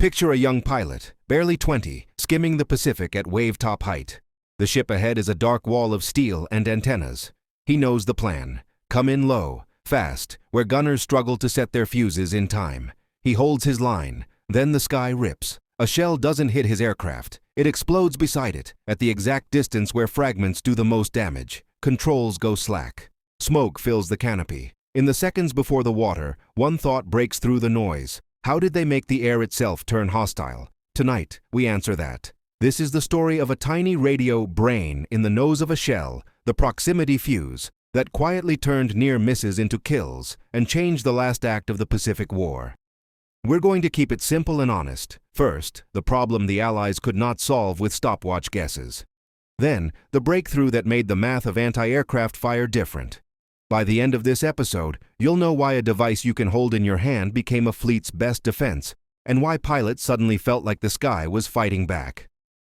Picture a young pilot, barely 20, skimming the Pacific at wave-top height. The ship ahead is a dark wall of steel and antennas. He knows the plan. Come in low, fast, where gunners struggle to set their fuses in time. He holds his line. Then the sky rips. A shell doesn't hit his aircraft. It explodes beside it, at the exact distance where fragments do the most damage. Controls go slack. Smoke fills the canopy. In the seconds before the water, one thought breaks through the noise. How did they make the air itself turn hostile? Tonight, we answer that. This is the story of a tiny radio brain in the nose of a shell, the proximity fuse, that quietly turned near misses into kills and changed the last act of the Pacific War. We're going to keep it simple and honest. First, the problem the Allies could not solve with stopwatch guesses. Then, the breakthrough that made the math of anti-aircraft fire different. By the end of this episode, you'll know why a device you can hold in your hand became a fleet's best defense, and why pilots suddenly felt like the sky was fighting back.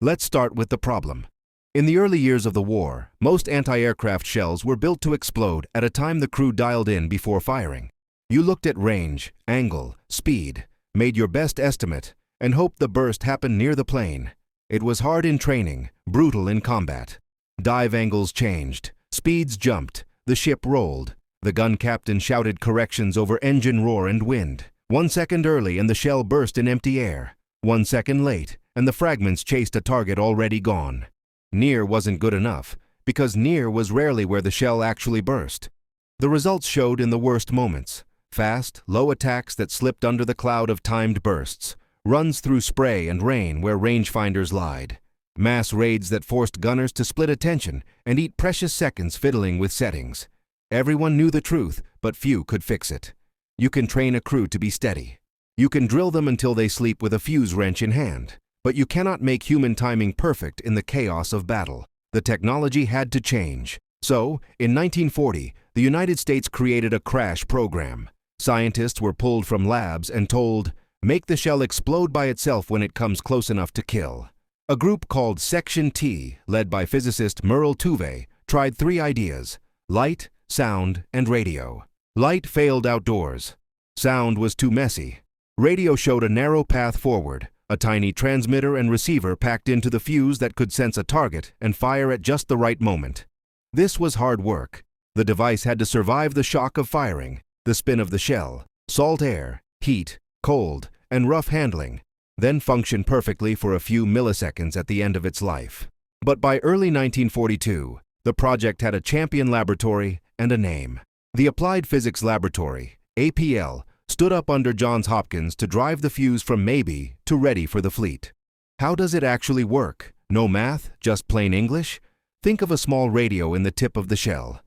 Let's start with the problem. In the early years of the war, most anti-aircraft shells were built to explode at a time the crew dialed in before firing. You looked at range, angle, speed, made your best estimate, and hoped the burst happened near the plane. It was hard in training, brutal in combat. Dive angles changed, speeds jumped, the ship rolled. The gun captain shouted corrections over engine roar and wind. 1 second early and the shell burst in empty air. 1 second late, and the fragments chased a target already gone. Near wasn't good enough, because near was rarely where the shell actually burst. The results showed in the worst moments. Fast, low attacks that slipped under the cloud of timed bursts. Runs through spray and rain where rangefinders lied. Mass raids that forced gunners to split attention and eat precious seconds fiddling with settings. Everyone knew the truth, but few could fix it. You can train a crew to be steady. You can drill them until they sleep with a fuse wrench in hand. But you cannot make human timing perfect in the chaos of battle. The technology had to change. So, in 1940, the United States created a crash program. Scientists were pulled from labs and told, make the shell explode by itself when it comes close enough to kill. A group called Section T, led by physicist Merle Tuve, tried 3 ideas: light, sound, and radio. Light failed outdoors. Sound was too messy. Radio showed a narrow path forward, a tiny transmitter and receiver packed into the fuse that could sense a target and fire at just the right moment. This was hard work. The device had to survive the shock of firing, the spin of the shell, salt air, heat, cold, and rough handling, then function perfectly for a few milliseconds at the end of its life. But by early 1942, the project had a champion laboratory and a name. The Applied Physics Laboratory, APL, stood up under Johns Hopkins to drive the fuse from maybe to ready for the fleet. How does it actually work? No math, just plain English? Think of a small radio in the tip of the shell.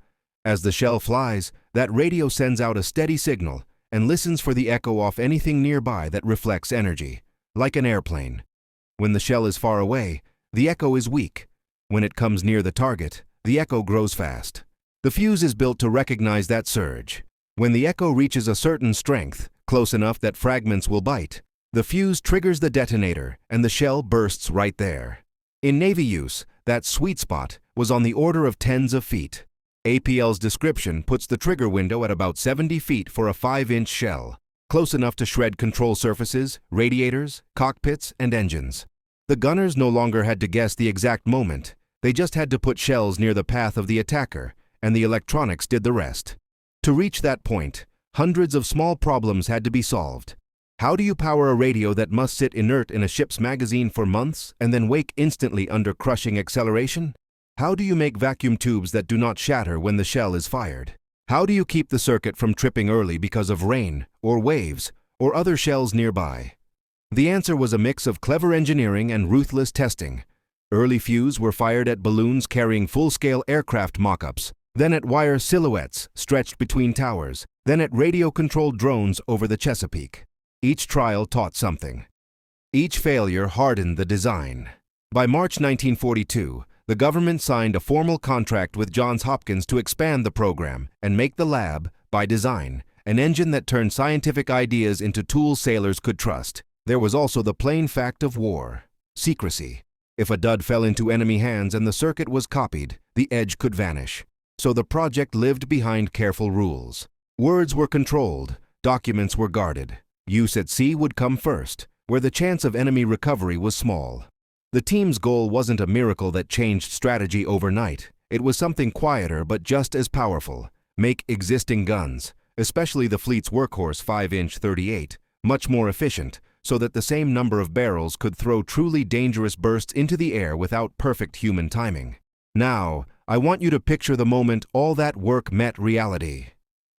As the shell flies, that radio sends out a steady signal and listens for the echo off anything nearby that reflects energy, like an airplane. When the shell is far away, the echo is weak. When it comes near the target, the echo grows fast. The fuse is built to recognize that surge. When the echo reaches a certain strength, close enough that fragments will bite, the fuse triggers the detonator and the shell bursts right there. In Navy use, that sweet spot was on the order of tens of feet. APL's description puts the trigger window at about 70 feet for a 5-inch shell, close enough to shred control surfaces, radiators, cockpits, and engines. The gunners no longer had to guess the exact moment. They just had to put shells near the path of the attacker, and the electronics did the rest. To reach that point, hundreds of small problems had to be solved. How do you power a radio that must sit inert in a ship's magazine for months and then wake instantly under crushing acceleration? How do you make vacuum tubes that do not shatter when the shell is fired? How do you keep the circuit from tripping early because of rain, or waves, or other shells nearby? The answer was a mix of clever engineering and ruthless testing. Early fuses were fired at balloons carrying full-scale aircraft mock-ups, then at wire silhouettes stretched between towers, then at radio-controlled drones over the Chesapeake. Each trial taught something. Each failure hardened the design. By March 1942, the government signed a formal contract with Johns Hopkins to expand the program and make the lab, by design, an engine that turned scientific ideas into tools sailors could trust. There was also the plain fact of war: secrecy. If a dud fell into enemy hands and the circuit was copied, the edge could vanish. So the project lived behind careful rules. Words were controlled, documents were guarded. Use at sea would come first. where the chance of enemy recovery was small. The team's goal wasn't a miracle that changed strategy overnight. It was something quieter but just as powerful. Make existing guns, especially the fleet's workhorse 5-inch 38, much more efficient, so that the same number of barrels could throw truly dangerous bursts into the air without perfect human timing. Now, I want you to picture the moment all that work met reality.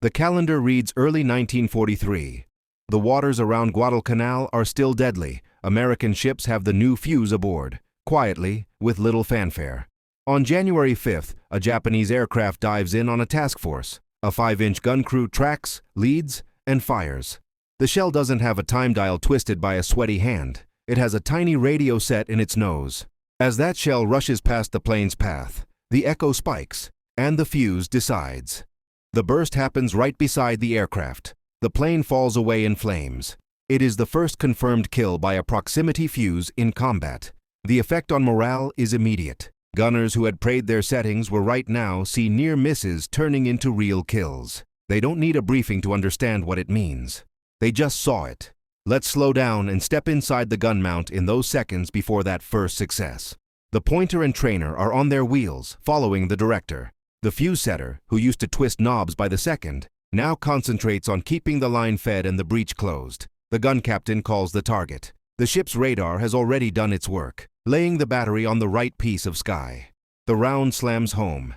The calendar reads early 1943. The waters around Guadalcanal are still deadly. American ships have the new fuse aboard, quietly, with little fanfare. On January 5th, a Japanese aircraft dives in on a task force. A 5-inch gun crew tracks, leads, and fires. The shell doesn't have a time dial twisted by a sweaty hand. It has a tiny radio set in its nose. As that shell rushes past the plane's path, the echo spikes, and the fuse decides. The burst happens right beside the aircraft. The plane falls away in flames. It is the first confirmed kill by a proximity fuse in combat. The effect on morale is immediate. Gunners who had prayed their settings were right now see near misses turning into real kills. They don't need a briefing to understand what it means. They just saw it. Let's slow down and step inside the gun mount in those seconds before that first success. The pointer and trainer are on their wheels, following the director. The fuse setter, who used to twist knobs by the second, now concentrates on keeping the line fed and the breech closed. The gun captain calls the target. The ship's radar has already done its work, laying the battery on the right piece of sky. The round slams home.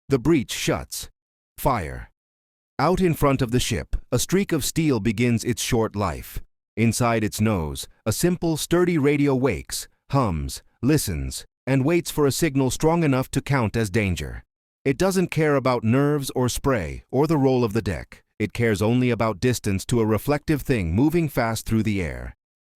The breech shuts. Fire. Out in front of the ship, a streak of steel begins its short life. Inside its nose, a simple, sturdy radio wakes, hums, listens, and waits for a signal strong enough to count as danger. It doesn't care about nerves or spray or the roll of the deck. It cares only about distance to a reflective thing moving fast through the air.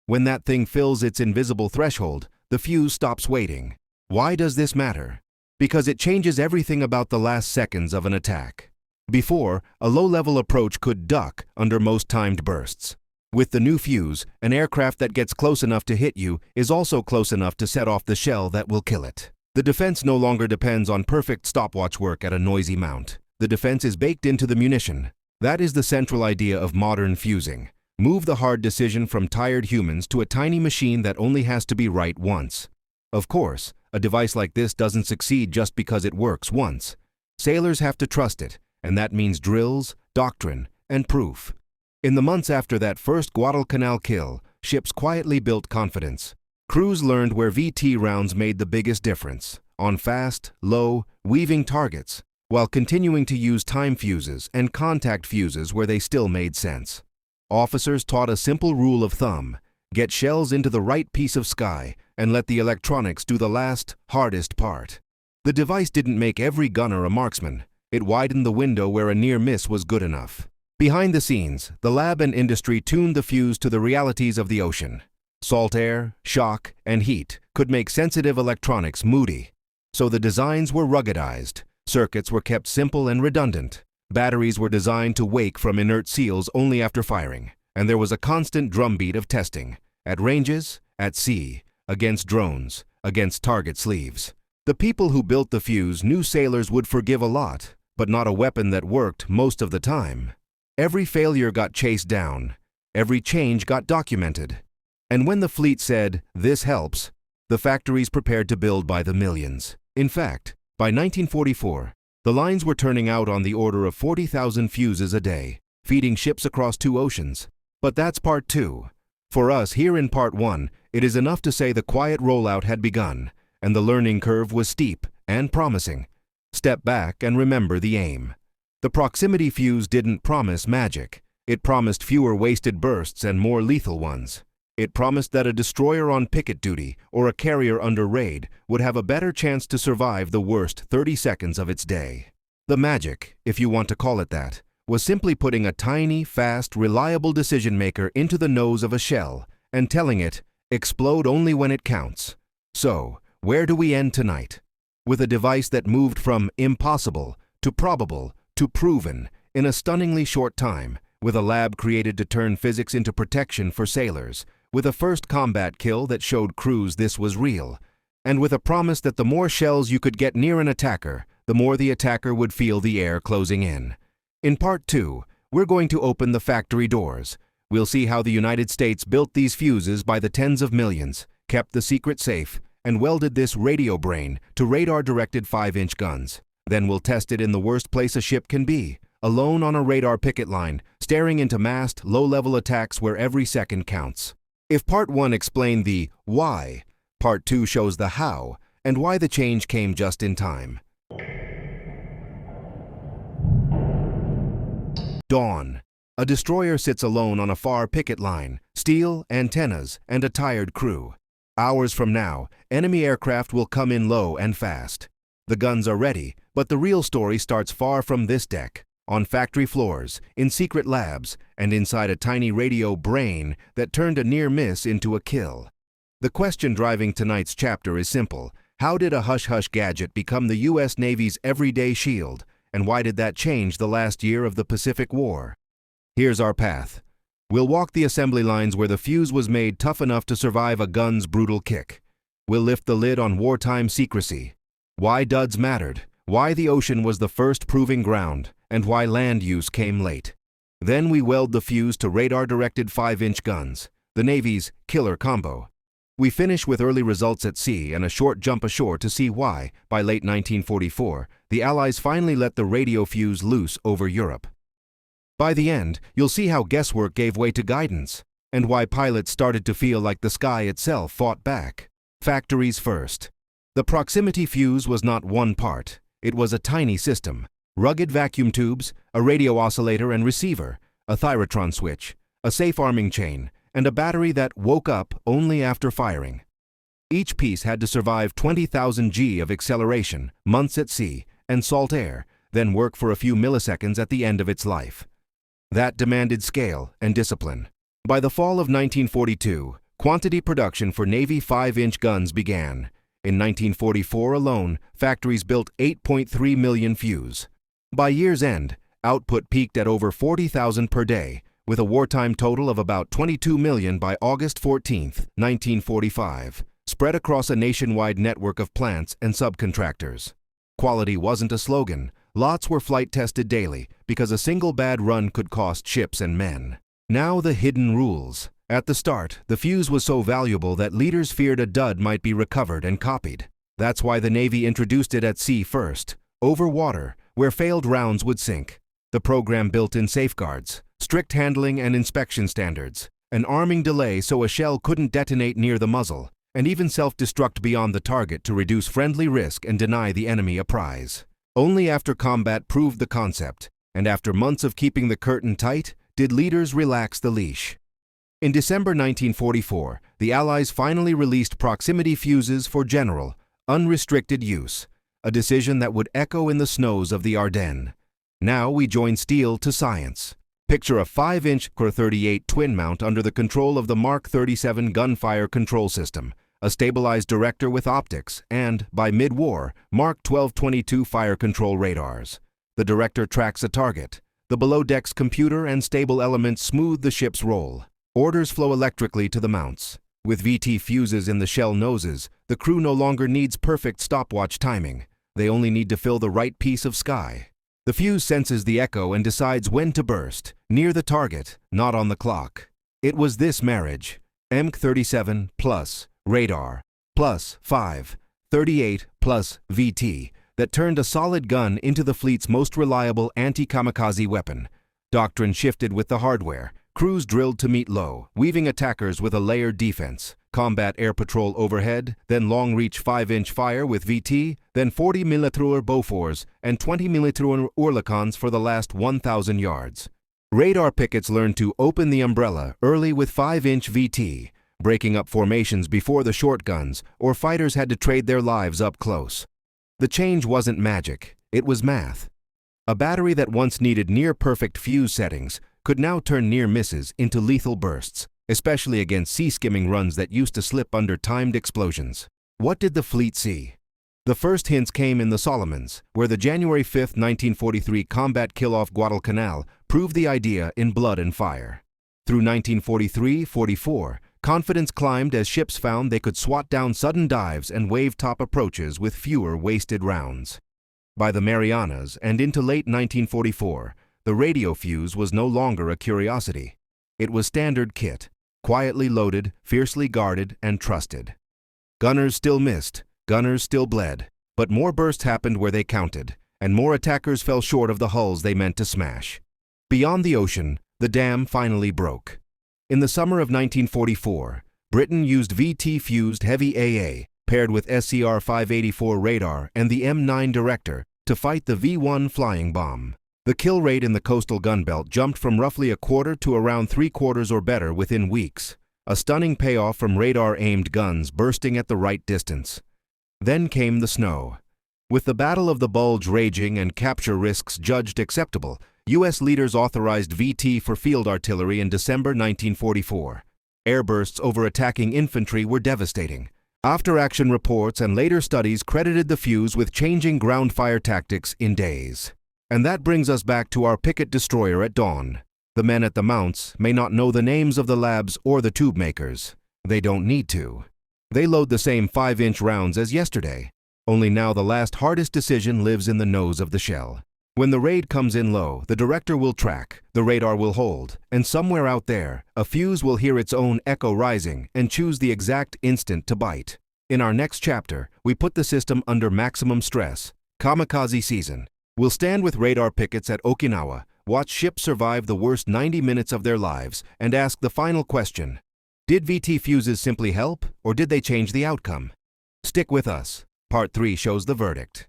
When that thing fills its invisible threshold, the fuse stops waiting. Why does this matter? Because it changes everything about the last seconds of an attack. Before, a low-level approach could duck under most timed bursts. With the new fuse, an aircraft that gets close enough to hit you is also close enough to set off the shell that will kill it. The defense no longer depends on perfect stopwatch work at a noisy mount. The defense is baked into the munition. That is the central idea of modern fusing. Move the hard decision from tired humans to a tiny machine that only has to be right once. Of course, a device like this doesn't succeed just because it works once. Sailors have to trust it, and that means drills, doctrine, and proof. In the months after that first Guadalcanal kill, ships quietly built confidence. Crews learned where VT rounds made the biggest difference, on fast, low, weaving targets, while continuing to use time fuses and contact fuses where they still made sense. Officers taught a simple rule of thumb: get shells into the right piece of sky and let the electronics do the last, hardest part. The device didn't make every gunner a marksman. It widened the window where a near miss was good enough. Behind the scenes, the lab and industry tuned the fuse to the realities of the ocean. Salt air, shock, and heat could make sensitive electronics moody. So the designs were ruggedized. Circuits were kept simple and redundant. Batteries were designed to wake from inert seals only after firing. And there was a constant drumbeat of testing. At ranges, at sea, against drones, against target sleeves. The people who built the fuse knew sailors would forgive a lot, but not a weapon that worked most of the time. Every failure got chased down. Every change got documented. And when the fleet said, "This helps," the factories prepared to build by the millions. In fact, by 1944, the lines were turning out on the order of 40,000 fuses a day, feeding ships across 2 oceans. But that's part 2. For us here in part 1, it is enough to say the quiet rollout had begun, and the learning curve was steep and promising. Step back and remember the aim. The proximity fuse didn't promise magic. It promised fewer wasted bursts and more lethal ones. It promised that a destroyer on picket duty or a carrier under raid would have a better chance to survive the worst 30 seconds of its day. The magic, if you want to call it that, was simply putting a tiny, fast, reliable decision-maker into the nose of a shell and telling it, explode only when it counts. So, where do we end tonight? With a device that moved from impossible to probable to proven in a stunningly short time, with a lab created to turn physics into protection for sailors, with a first combat kill that showed crews this was real, and with a promise that the more shells you could get near an attacker, the more the attacker would feel the air closing in. In part 2, we're going to open the factory doors. We'll see how the United States built these fuses by the tens of millions, kept the secret safe, and welded this radio brain to radar-directed 5-inch guns. Then we'll test it in the worst place a ship can be, alone on a radar picket line, staring into massed, low-level attacks where every second counts. If Part 1 explained the why, Part 2 shows the how, and why the change came just in time. Dawn. A destroyer sits alone on a far picket line, steel, antennas, and a tired crew. Hours from now, enemy aircraft will come in low and fast. The guns are ready, but the real story starts far from this deck, on factory floors, in secret labs, and inside a tiny radio brain that turned a near miss into a kill. The question driving tonight's chapter is simple. How did a hush-hush gadget become the U.S. Navy's everyday shield, and why did that change the last year of the Pacific War? Here's our path. We'll walk the assembly lines where the fuse was made tough enough to survive a gun's brutal kick. We'll lift the lid on wartime secrecy. Why duds mattered, why the ocean was the first proving ground, and why land use came late. Then we weld the fuse to radar-directed 5-inch guns, the Navy's killer combo. We finish with early results at sea and a short jump ashore to see why, by late 1944, the Allies finally let the radio fuse loose over Europe. By the end, you'll see how guesswork gave way to guidance, and why pilots started to feel like the sky itself fought back. Factories first. The proximity fuse was not one part. It was a tiny system. Rugged vacuum tubes, a radio oscillator and receiver, a thyrotron switch, a safe arming chain, and a battery that woke up only after firing. Each piece had to survive 20,000 G of acceleration, months at sea, and salt air, then work for a few milliseconds at the end of its life. That demanded scale and discipline. By the fall of 1942, quantity production for Navy 5-inch guns began. In 1944 alone, factories built 8.3 million fuse. By year's end, output peaked at over 40,000 per day, with a wartime total of about 22 million by August 14, 1945, spread across a nationwide network of plants and subcontractors. Quality wasn't a slogan. Lots were flight-tested daily because a single bad run could cost ships and men. Now the hidden rules. At the start, the fuse was so valuable that leaders feared a dud might be recovered and copied. That's why the Navy introduced it at sea first, over water, where failed rounds would sink. The program built in safeguards, strict handling and inspection standards, an arming delay so a shell couldn't detonate near the muzzle, and even self-destruct beyond the target to reduce friendly risk and deny the enemy a prize. Only after combat proved the concept, and after months of keeping the curtain tight, did leaders relax the leash. In December 1944, the Allies finally released proximity fuses for general, unrestricted use, a decision that would echo in the snows of the Ardennes. Now we join steel to science. Picture a 5-inch Cor 38 twin mount under the control of the Mark 37 gunfire control system, a stabilized director with optics, and, by mid-war, Mark 1222 fire control radars. The director tracks a target. The below-decks computer and stable elements smooth the ship's roll. Orders flow electrically to the mounts. With VT fuses in the shell noses, the crew no longer needs perfect stopwatch timing. They only need to fill the right piece of sky. The fuse senses the echo and decides when to burst, near the target, not on the clock. It was this marriage, MK37 plus radar, plus 538 plus VT, that turned a solid gun into the fleet's most reliable anti-kamikaze weapon. Doctrine shifted with the hardware. Crews drilled to meet low, weaving attackers with a layered defense. Combat air patrol overhead, then long-reach 5-inch fire with VT, then 40mm Bofors and 20mm Oerlikons for the last 1,000 yards. Radar pickets learned to open the umbrella early with 5-inch VT, breaking up formations before the short guns, or fighters had to trade their lives up close. The change wasn't magic, it was math. A battery that once needed near-perfect fuse settings could now turn near misses into lethal bursts, especially against sea-skimming runs that used to slip under timed explosions. What did the fleet see? The first hints came in the Solomons, where the January 5, 1943 combat kill off Guadalcanal proved the idea in blood and fire. Through 1943-44, confidence climbed as ships found they could swat down sudden dives and wave-top approaches with fewer wasted rounds. By the Marianas and into late 1944, the radio fuse was no longer a curiosity. It was standard kit, quietly loaded, fiercely guarded, and trusted. Gunners still missed, gunners still bled, but more bursts happened where they counted, and more attackers fell short of the hulls they meant to smash. Beyond the ocean, the dam finally broke. In the summer of 1944, Britain used VT-fused heavy AA, paired with SCR-584 radar and the M9 Director, to fight the V-1 flying bomb. The kill rate in the coastal gunbelt jumped from roughly a quarter to around 3/4 or better within weeks, a stunning payoff from radar-aimed guns bursting at the right distance. Then came the snow. With the Battle of the Bulge raging and capture risks judged acceptable, U.S. leaders authorized VT for field artillery in December 1944. Airbursts over attacking infantry were devastating. After-action reports and later studies credited the Fuze with changing ground fire tactics in days. And that brings us back to our picket destroyer at dawn. The men at the mounts may not know the names of the labs or the tube makers. They don't need to. They load the same 5-inch rounds as yesterday, only now the last hardest decision lives in the nose of the shell. When the raid comes in low, the director will track, the radar will hold, and somewhere out there, a Fuze will hear its own echo rising and choose the exact instant to bite. In our next chapter, we put the system under maximum stress. Kamikaze season. We'll stand with radar pickets at Okinawa, watch ships survive the worst 90 minutes of their lives, and ask the final question. Did VT fuses simply help, or did they change the outcome? Stick with us. Part 3 shows the verdict.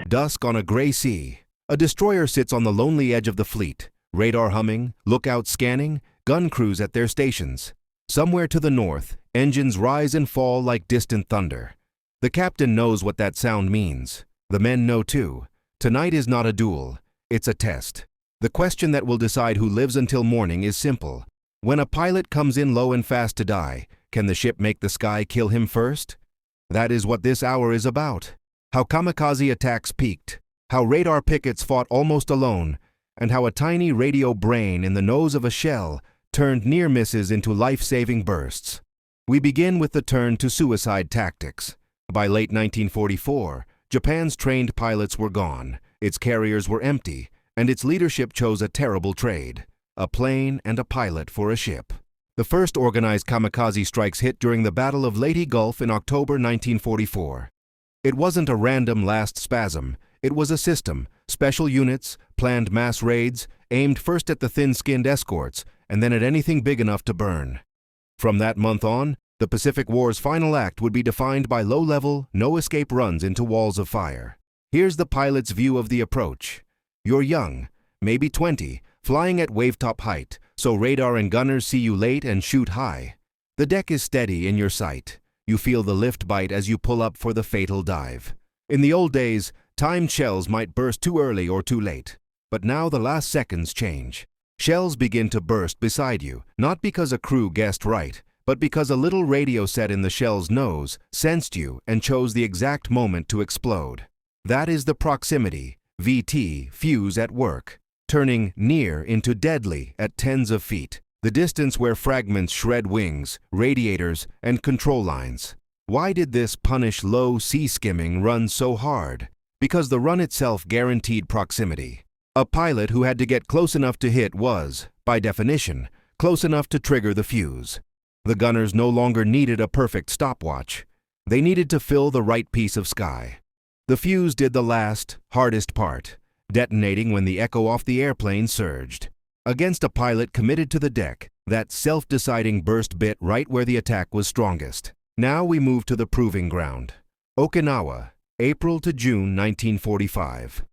Dusk on a gray sea. A destroyer sits on the lonely edge of the fleet, radar humming, lookout scanning, gun crews at their stations. Somewhere to the north, engines rise and fall like distant thunder. The captain knows what that sound means. The men know too. Tonight is not a duel, it's a test. The question that will decide who lives until morning is simple. When a pilot comes in low and fast to die, can the ship make the sky kill him first? That is what this hour is about. How kamikaze attacks peaked, how radar pickets fought almost alone, and how a tiny radio brain in the nose of a shell turned near misses into life-saving bursts. We begin with the turn to suicide tactics. By late 1944, Japan's trained pilots were gone, its carriers were empty, and its leadership chose a terrible trade: a plane and a pilot for a ship. The first organized kamikaze strikes hit during the Battle of Leyte Gulf in October 1944. It wasn't a random last spasm, it was a system, special units, planned mass raids, aimed first at the thin-skinned escorts, and then at anything big enough to burn. From that month on, the Pacific War's final act would be defined by low-level, no-escape runs into walls of fire. Here's the pilot's view of the approach. You're young, maybe 20, flying at wavetop height, so radar and gunners see you late and shoot high. The deck is steady in your sight. You feel the lift bite as you pull up for the fatal dive. In the old days, timed shells might burst too early or too late. But now the last seconds change. Shells begin to burst beside you, not because a crew guessed right, but because a little radio set in the shell's nose sensed you and chose the exact moment to explode. That is the proximity, VT, Fuze at work, turning near into deadly at tens of feet, the distance where fragments shred wings, radiators, and control lines. Why did this punish low sea-skimming run so hard? Because the run itself guaranteed proximity. A pilot who had to get close enough to hit was, by definition, close enough to trigger the Fuze. The gunners no longer needed a perfect stopwatch. They needed to fill the right piece of sky. The Fuze did the last, hardest part, detonating when the echo off the airplane surged. Against a pilot committed to the deck, that self-deciding burst bit right where the attack was strongest. Now we move to the proving ground. Okinawa, April to June 1945.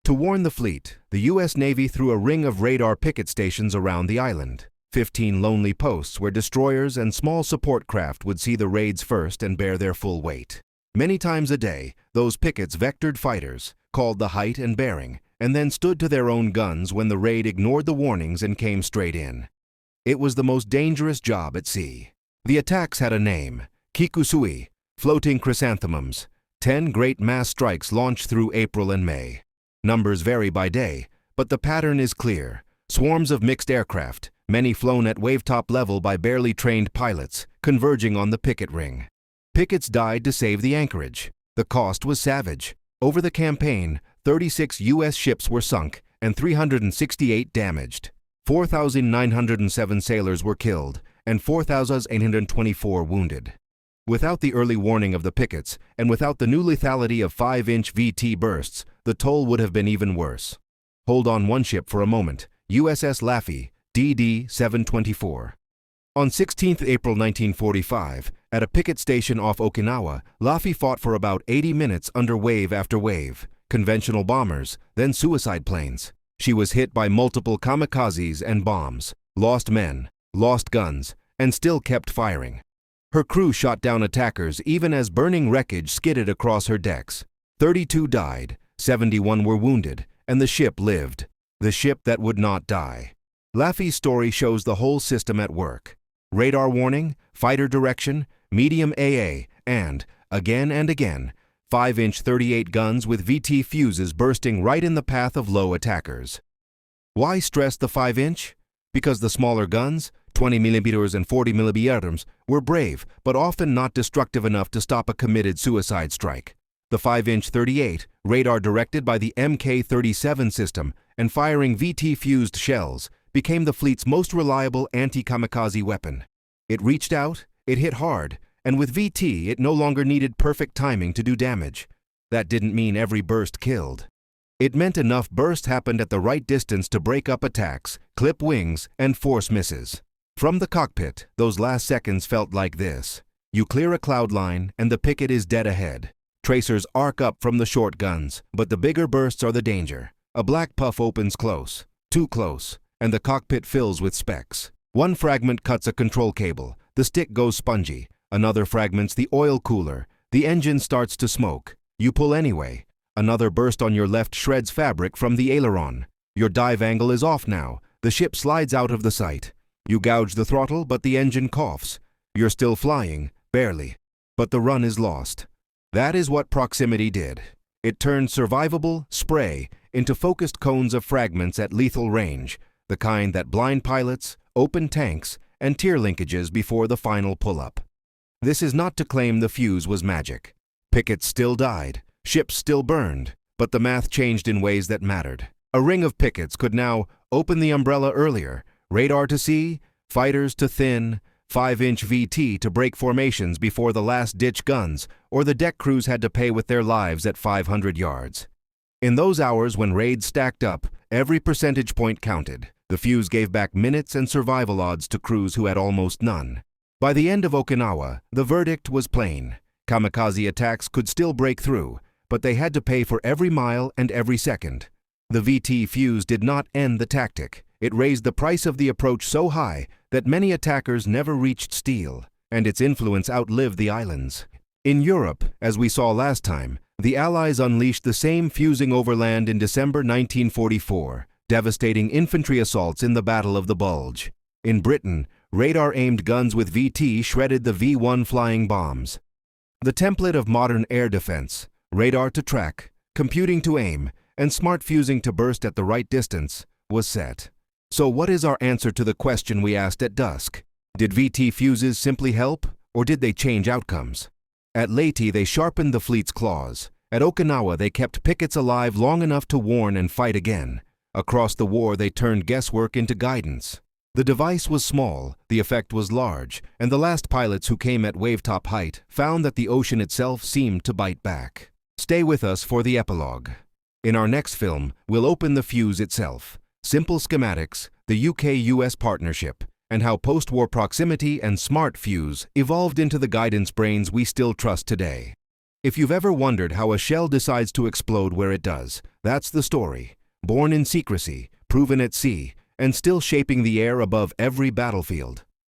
To warn the fleet, the U.S. Navy threw a ring of radar picket stations around the island. 15 lonely posts where destroyers and small support craft would see the raids first and bear their full weight. Many times a day, those pickets vectored fighters, called the height and bearing, and then stood to their own guns when the raid ignored the warnings and came straight in. It was the most dangerous job at sea. The attacks had a name: Kikusui, floating chrysanthemums. 10 great mass strikes launched through April and May. Numbers vary by day, but the pattern is clear. Swarms of mixed aircraft, many flown at wavetop level by barely trained pilots, converging on the picket ring. Pickets died to save the anchorage. The cost was savage. Over the campaign, 36 U.S. ships were sunk and 368 damaged. 4,907 sailors were killed and 4,824 wounded. Without the early warning of the pickets and without the new lethality of 5-inch VT bursts, the toll would have been even worse. Hold on one ship for a moment, USS Laffey, DD 724. On 16 April 1945, at a picket station off Okinawa, Laffey fought for about 80 minutes under wave after wave, conventional bombers, then suicide planes. She was hit by multiple kamikazes and bombs, lost men, lost guns, and still kept firing. Her crew shot down attackers even as burning wreckage skidded across her decks. 32 died, 71 were wounded, and the ship lived. The ship that would not die. Laffey's story shows the whole system at work. Radar warning, fighter direction, medium AA, and again, 5-inch 38 guns with VT fuses bursting right in the path of low attackers. Why stress the 5-inch? Because the smaller guns, 20mm and 40mm, were brave, but often not destructive enough to stop a committed suicide strike. The 5-inch 38, radar-directed by the Mk-37 system and firing VT-fused shells, became the fleet's most reliable anti-kamikaze weapon. It reached out, it hit hard, and with VT it no longer needed perfect timing to do damage. That didn't mean every burst killed. It meant enough burst happened at the right distance to break up attacks, clip wings, and force misses. From the cockpit, those last seconds felt like this. You clear a cloud line, and the picket is dead ahead. Tracers arc up from the short guns, but the bigger bursts are the danger. A black puff opens close, too close, and the cockpit fills with specks. One fragment cuts a control cable, the stick goes spongy. Another fragments the oil cooler, the engine starts to smoke. You pull anyway. Another burst on your left shreds fabric from the aileron. Your dive angle is off now. The ship slides out of the sight. You gouge the throttle, but the engine coughs. You're still flying, barely. But the run is lost. That is what proximity did. It turned survivable spray into focused cones of fragments at lethal range, the kind that blind pilots, open tanks, and tier linkages before the final pull-up. This is not to claim the fuse was magic. Pickets still died, ships still burned, but the math changed in ways that mattered. A ring of pickets could now open the umbrella earlier, radar to see, fighters to thin, 5-inch VT to break formations before the last-ditch guns, or the deck crews had to pay with their lives at 500 yards. In those hours when raids stacked up, every percentage point counted. The fuse gave back minutes and survival odds to crews who had almost none. By the end of Okinawa, the verdict was plain. Kamikaze attacks could still break through, but they had to pay for every mile and every second. The VT fuse did not end the tactic. It raised the price of the approach so high that many attackers never reached steel, and its influence outlived the islands. In Europe, as we saw last time, the Allies unleashed the same fusing overland in December 1944, devastating infantry assaults in the Battle of the Bulge. In Britain, radar-aimed guns with VT shredded the V-1 flying bombs. The template of modern air defense, radar to track, computing to aim, and smart fusing to burst at the right distance, was set. So what is our answer to the question we asked at dusk? Did VT fuses simply help, or did they change outcomes? At Leyte, they sharpened the fleet's claws. At Okinawa, they kept pickets alive long enough to warn and fight again. Across the war, they turned guesswork into guidance. The device was small, the effect was large, and the last pilots who came at wavetop height found that the ocean itself seemed to bite back. Stay with us for the epilogue. In our next film, we'll open the fuse itself, simple schematics, the UK-US partnership, and how post-war proximity and smart fuse evolved into the guidance brains we still trust today. If you've ever wondered how a shell decides to explode where it does, that's the story. Born in secrecy, proven at sea, and still shaping the air above every battlefield.